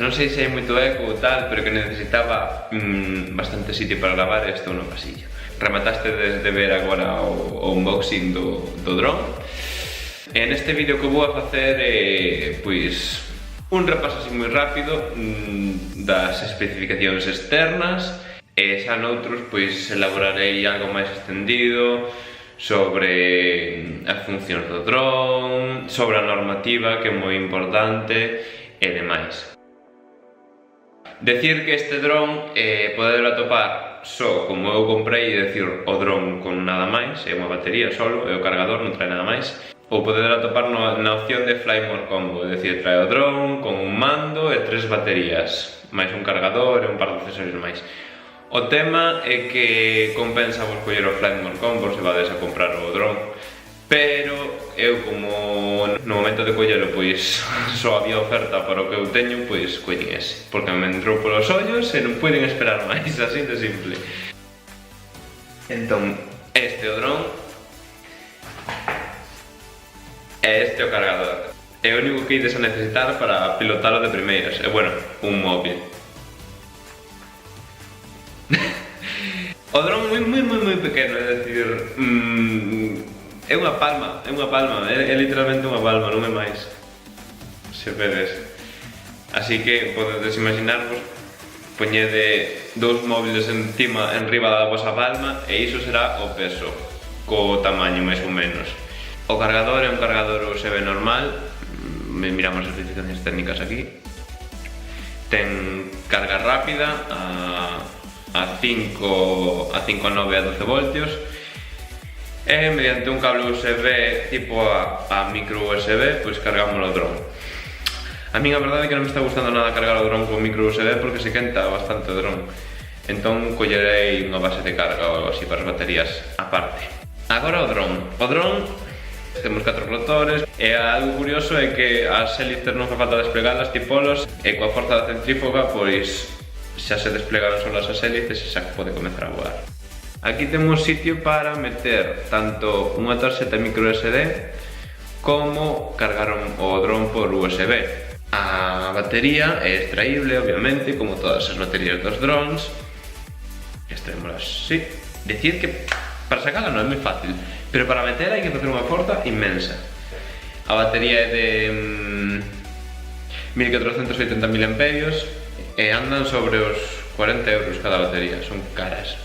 non sei se hai moito eco ou tal, pero que necesitaba bastante sitio para gravar e estou no pasillo. Remataste desde ver agora o unboxing do dron. E neste vídeo que vou a facer pois un repaso así moi rápido das especificacións externas e xa noutros pois elaborarei algo máis extendido sobre as funcións do dron, sobre a normativa que é moi importante e demais. Decir que este dron podelo atopar só como eu comprei, é dicir, o dron con nada máis, é unha batería solo, e o cargador non trae nada máis, ou podelo atopar na opción de Fly More Combo, é dicir, trae o dron con un mando e 3 baterías, máis un cargador e un par de accesorios máis. O tema é que compensa vos coller o Fly More Combo se vades a comprar o dron, pero eu como no momento de collelo pois só había oferta para o que eu teño, pois collín ese, porque me entrou polos ollos e non puiden esperar máis, así de simple. Entón, este é o dron e este é o cargador. É o único que ides a necesitar para pilotalo de primeiras, e bueno, un móvil. O dron moi pequeno, é dicir, é unha palma, é literalmente unha palma, non é máis, se vedes. Así que podedes imaginarvos, poñede dous móviles enriba da vosa palma e iso será o peso, co tamaño máis ou menos. O cargador é un cargador USB normal, miramos as especificacións técnicas aquí. Ten carga rápida a 5, a 9 a 12 voltios e mediante un cable USB tipo a micro USB pois cargamos o dron. A min a verdade é que non me está gustando nada cargar o dron con micro USB porque se quenta bastante o dron, entón collerei unha base de carga ou algo así para as baterías aparte. Agora o dron temos 4 rotores e algo curioso é que as hélices non fa falta desplegalas tipolos e coa forza da centrífuga pois xa se desplegaron solas as hélices e xa pode comezar a voar. Aquí temos sitio para meter tanto unha tarxeta micro SD como cargar o dron por USB. A batería é extraíble, obviamente, como todas as baterías dos drones. Extraémolas así. Decir que para sacala non é moi fácil, pero para metela hai que facer unha forza inmensa. A batería é de 1480 mAh e andan sobre os 40 euros cada batería, son caras.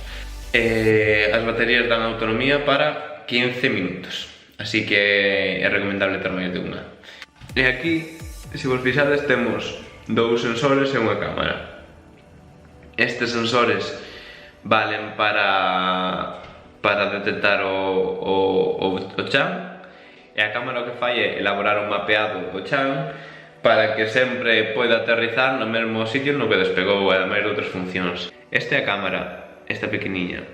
As baterías dan autonomía para 15 minutos, así que é recomendable ter máis de unha. E aquí, se vos fixades, temos dous sensores e unha cámara. Estes sensores valen para detectar o chan, e a cámara o que fai é elaborar un mapeado do chan para que sempre poida aterrizar no mesmo sitio no que despegou, ademais de outras funcións. Esta é a cámara, esta pequeniña.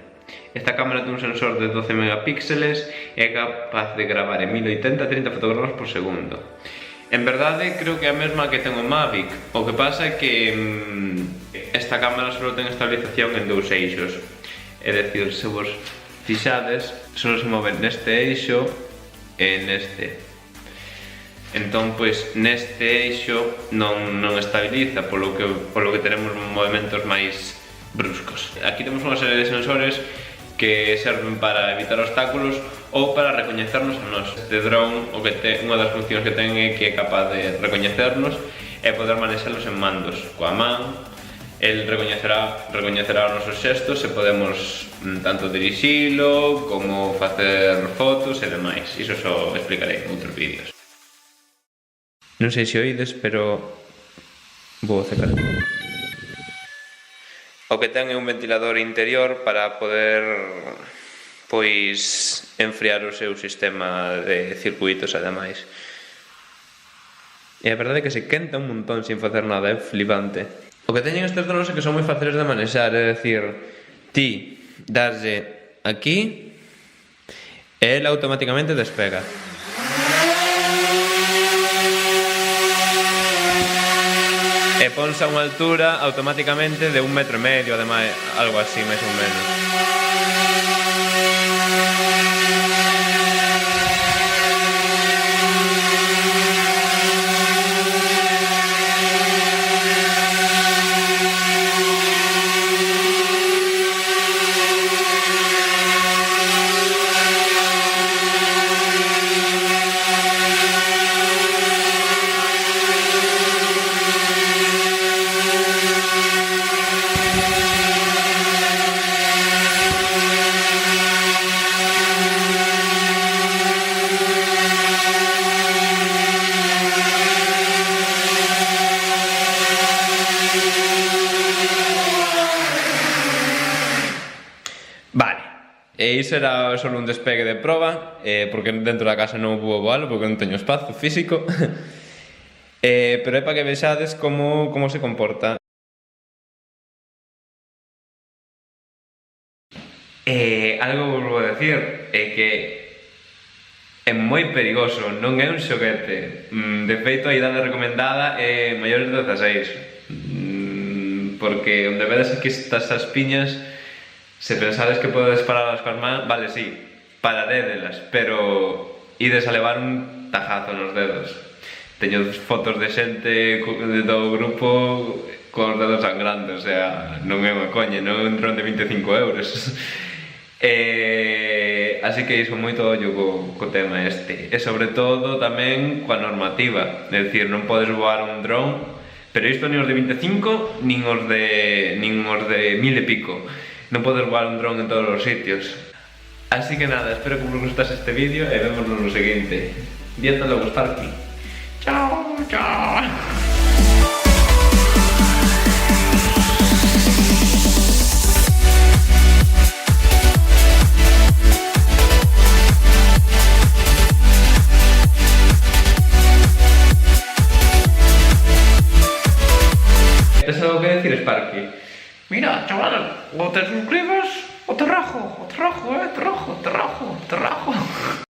Esta cámara ten un sensor de 12 megapíxeles e é capaz de gravar en 1080 30 fotogramas por segundo. En verdade, creo que é a mesma que ten o Mavic, o que pasa é que esta cámara só ten estabilización en 2 eixos. É dicir, se vos fixades, só se move neste eixo e neste. Entón, pois, neste eixo non estabiliza, polo que tenemos movimentos máis bruscos. Aquí temos unha serie de sensores que serven para evitar obstáculos ou para recoñecernos a nós. Este dron, unha das funcións que ten é que é capaz de recoñecernos e poder manexalos en mandos. Coa man, el recoñecerá os nosos xestos e podemos tanto dirixilo como facer fotos e demais. Iso só explicarei en outros vídeos. Non sei se oídes, pero vou acercar. O que ten é un ventilador interior para poder pois enfriar o seu sistema de circuitos e demais. E a verdade é que se quenta un montón sin facer nada, é flipante. O que teñen estes drones é que son moi fáciles de manexar, é dicir, ti daslle aquí e ele automáticamente despega. E ponse a unha altura automáticamente de 1,5 metros, ademais, algo así, máis ou menos. E iso era só un despegue de proba, porque dentro da casa non vou voalo, porque non teño espazo físico. Pero é para que vexades como se comporta. Algo vos vou decir é que é moi perigoso, non é un xoguete. De feito, a idade recomendada é maiores de 16. Porque onde vedes aquí estas as piñas, se pensades que podes pararlas coas mans, vale, sí, pararédelas, pero ides a levar un tajazo nos dedos. Teño fotos de xente do grupo cos dedos sangrando, o sea, non é unha coña, non entron de 25 euros. Así que iso, moito ollo co tema este. E sobre todo tamén coa normativa, é dicir, non podes voar un dron, pero isto nin os de 25, nin os de 1000 e pico. Non podes voar un dron en todos os sitios. Así que nada, espero que vos gustase este vídeo e vemos no seguinte. Dieta logo, Sparky. Chao, chao. ¿Tienes algo que decir, Sparky? Mira, chaval, o te suscribes o te rajo, te rajo.